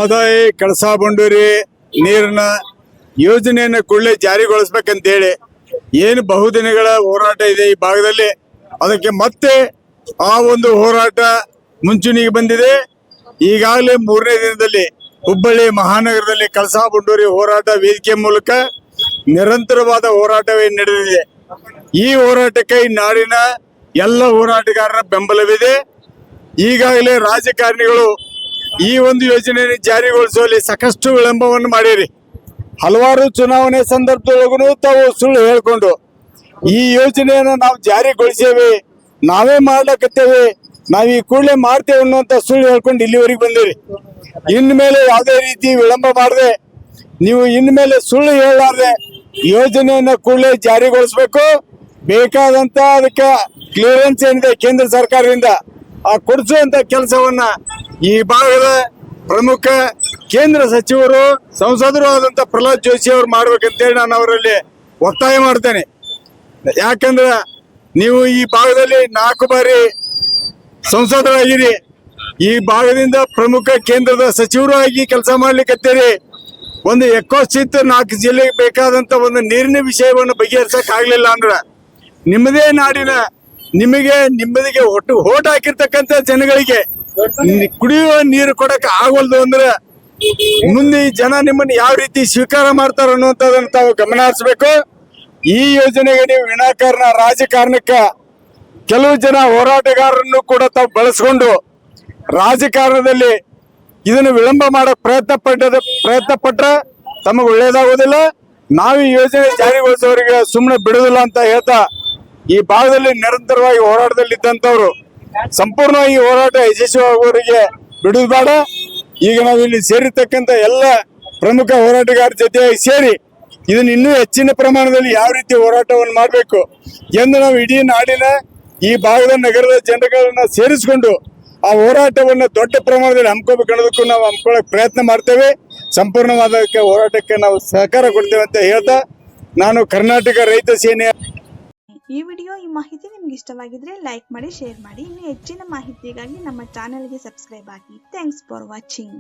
ಮಹದಾಯಿ ಕಳಸಾ ಬಂಡೂರಿ ನೀರಿನ ಯೋಜನೆಯನ್ನು ಕೂಡಲೇ ಜಾರಿಗೊಳಿಸಬೇಕಂತೇಳಿ ಏನು ಬಹುದಿನಗಳ ಹೋರಾಟ ಇದೆ ಈ ಭಾಗದಲ್ಲಿ, ಅದಕ್ಕೆ ಮತ್ತೆ ಆ ಒಂದು ಹೋರಾಟ ಮುಂಚೂಣಿಗೆ ಬಂದಿದೆ. ಈಗಾಗಲೇ 3ನೇ ದಿನದಲ್ಲಿ ಹುಬ್ಬಳ್ಳಿ ಮಹಾನಗರದಲ್ಲಿ ಕಳಸಾ ಬಂಡೂರಿ ಹೋರಾಟ ವೇದಿಕೆ ಮೂಲಕ ನಿರಂತರವಾದ ಹೋರಾಟವೇ ನಡೆದಿದೆ. ಈ ಹೋರಾಟಕ್ಕೆ ಈ ನಾಡಿನ ಎಲ್ಲ ಹೋರಾಟಗಾರರ ಬೆಂಬಲವಿದೆ. ಈಗಾಗಲೇ ರಾಜಕಾರಣಿಗಳು ಈ ಒಂದು ಯೋಜನೆಯನ್ನು ಜಾರಿಗೊಳಿಸುವಲ್ಲಿ ಸಾಕಷ್ಟು ವಿಳಂಬವನ್ನು ಮಾಡಿರಿ. ಹಲವಾರು ಚುನಾವಣೆ ಸಂದರ್ಭದೊಳಗೂ ತಾವು ಸುಳ್ಳು ಹೇಳ್ಕೊಂಡು ಈ ಯೋಜನೆಯನ್ನು ನಾವು ಜಾರಿಗೊಳಿಸೇವೆ, ನಾವೇ ಮಾಡ್ಲಕತ್ತೇವೆ, ನಾವು ಈ ಕೂಡಲೇ ಮಾಡ್ತೇವೆ ಅನ್ನುವಂಥ ಸುಳ್ಳು ಹೇಳ್ಕೊಂಡು ಇಲ್ಲಿವರೆಗೆ ಬಂದಿರಿ. ಇನ್ಮೇಲೆ ಯಾವುದೇ ರೀತಿ ವಿಳಂಬ ಮಾಡದೆ, ನೀವು ಇನ್ಮೇಲೆ ಸುಳ್ಳು ಹೇಳಲಾರ್ದೆ ಯೋಜನೆಯನ್ನು ಕೂಡಲೇ ಜಾರಿಗೊಳಿಸಬೇಕು. ಬೇಕಾದಂತ ಅದಕ್ಕೆ ಕ್ಲಿಯರೆನ್ಸ್ ಏನಿದೆ ಕೇಂದ್ರ ಸರ್ಕಾರದಿಂದ ಆ ಕೊಡಿಸುವಂತ ಕೆಲಸವನ್ನ ಈ ಭಾಗದ ಪ್ರಮುಖ ಕೇಂದ್ರ ಸಚಿವರು ಸಂಸದರು ಆದಂತ ಪ್ರಹ್ಲಾದ್ ಜೋಶಿ ಅವರು ಮಾಡ್ಬೇಕಂತೇಳಿ ನಾನು ಅವರಲ್ಲಿ ಒತ್ತಾಯ ಮಾಡ್ತೇನೆ. ಯಾಕಂದ್ರೆ ನೀವು ಈ ಭಾಗದಲ್ಲಿ 4 ಬಾರಿ ಸಂಸದರಾಗಿರಿ, ಈ ಭಾಗದಿಂದ ಪ್ರಮುಖ ಕೇಂದ್ರದ ಸಚಿವರು ಆಗಿ ಕೆಲಸ ಮಾಡ್ಲಿಕ್ಕತ್ತೀರಿ. ಒಂದು ಎಕೋಶಿತ್ 4 ಜಿಲ್ಲೆಗೆ ಬೇಕಾದಂತ ಒಂದು ನೀರಿನ ವಿಷಯವನ್ನು ಬಗೆಹರಿಸಕ್ ಆಗ್ಲಿಲ್ಲ ಅಂದ್ರೆ ನಿಮ್ಮದೇ ನಾಡಿನ ನಿಮ್ಮದಿಗೆ ಓಟ್ ಹಾಕಿರ್ತಕ್ಕಂಥ ಜನಗಳಿಗೆ ಕುಡಿಯುವ ನೀರು ಕೊಡಕ್ಕೆ ಆಗವಲ್ದು ಅಂದ್ರೆ ಮುಂದೆ ಈ ಜನ ನಿಮ್ಮನ್ನು ಯಾವ ರೀತಿ ಸ್ವೀಕಾರ ಮಾಡ್ತಾರ ಅನ್ನುವಂಥದ್ದನ್ನು ತಾವು ಗಮನ ಹರಿಸಬೇಕು. ಈ ಯೋಜನೆಗೆ ನೀವು ವಿನಾಕಾರಣ ರಾಜಕಾರಣಕ್ಕೆ ಕೆಲವು ಜನ ಹೋರಾಟಗಾರರನ್ನು ಕೂಡ ತಾವು ಬಳಸ್ಕೊಂಡು ರಾಜಕಾರಣದಲ್ಲಿ ಇದನ್ನು ವಿಳಂಬ ಮಾಡೋ ಪ್ರಯತ್ನ ಪಟ್ರೆ ತಮಗೆ ಒಳ್ಳೇದಾಗೋದಿಲ್ಲ. ನಾವು ಈ ಯೋಜನೆ ಜಾರಿಗೊಳಿಸೋರಿಗೆ ಸುಮ್ಮನೆ ಬಿಡುದಿಲ್ಲ ಅಂತ ಹೇಳ್ತಾ ಈ ಭಾಗದಲ್ಲಿ ನಿರಂತರವಾಗಿ ಹೋರಾಟದಲ್ಲಿ ಇದ್ದಂಥವ್ರು ಸಂಪೂರ್ಣವಾಗಿ ಹೋರಾಟ ಯಶಸ್ವಿಯಾಗುವವರಿಗೆ ಬಿಡುವುದು ಬೇಡ. ಈಗ ನಾವು ಇಲ್ಲಿ ಸೇರಿರ್ತಕ್ಕಂಥ ಎಲ್ಲ ಪ್ರಮುಖ ಹೋರಾಟಗಾರರ ಜೊತೆಯಾಗಿ ಸೇರಿ ಇದನ್ನು ಇನ್ನೂ ಹೆಚ್ಚಿನ ಪ್ರಮಾಣದಲ್ಲಿ ಯಾವ ರೀತಿ ಹೋರಾಟವನ್ನು ಮಾಡಬೇಕು ಎಂದು ನಾವು ಇಡೀ ನಾಡಿನ ಈ ಭಾಗದ ನಗರದ ಜನಗಳನ್ನ ಸೇರಿಸಿಕೊಂಡು ಆ ಹೋರಾಟವನ್ನು ದೊಡ್ಡ ಪ್ರಮಾಣದಲ್ಲಿ ಹಮ್ಮಿಕೋಬೇಕು ಅನ್ನೋದಕ್ಕೂ ನಾವು ಹಮ್ಮಿಕೊಳ್ಳೋಕೆ ಪ್ರಯತ್ನ ಮಾಡ್ತೇವೆ. ಸಂಪೂರ್ಣವಾದ ಹೋರಾಟಕ್ಕೆ ನಾವು ಸಹಕಾರ ಕೊಡ್ತೇವೆ ಅಂತ ಹೇಳ್ತಾ ನಾನು ಕರ್ನಾಟಕ ರೈತ ಸೇನೆ. ಈ ಮಾಹಿತಿ ನಿಮ್ಗೆ ಇಷ್ಟವಾಗಿದ್ರೆ ಲೈಕ್ ಮಾಡಿ, ಶೇರ್ ಮಾಡಿ. ಇನ್ನು ಹೆಚ್ಚಿನ ಮಾಹಿತಿಗಾಗಿ ನಮ್ಮ ಚಾನೆಲ್ಗೆ ಸಬ್ಸ್ಕ್ರೈಬ್ ಆಗಿ. Thanks for watching.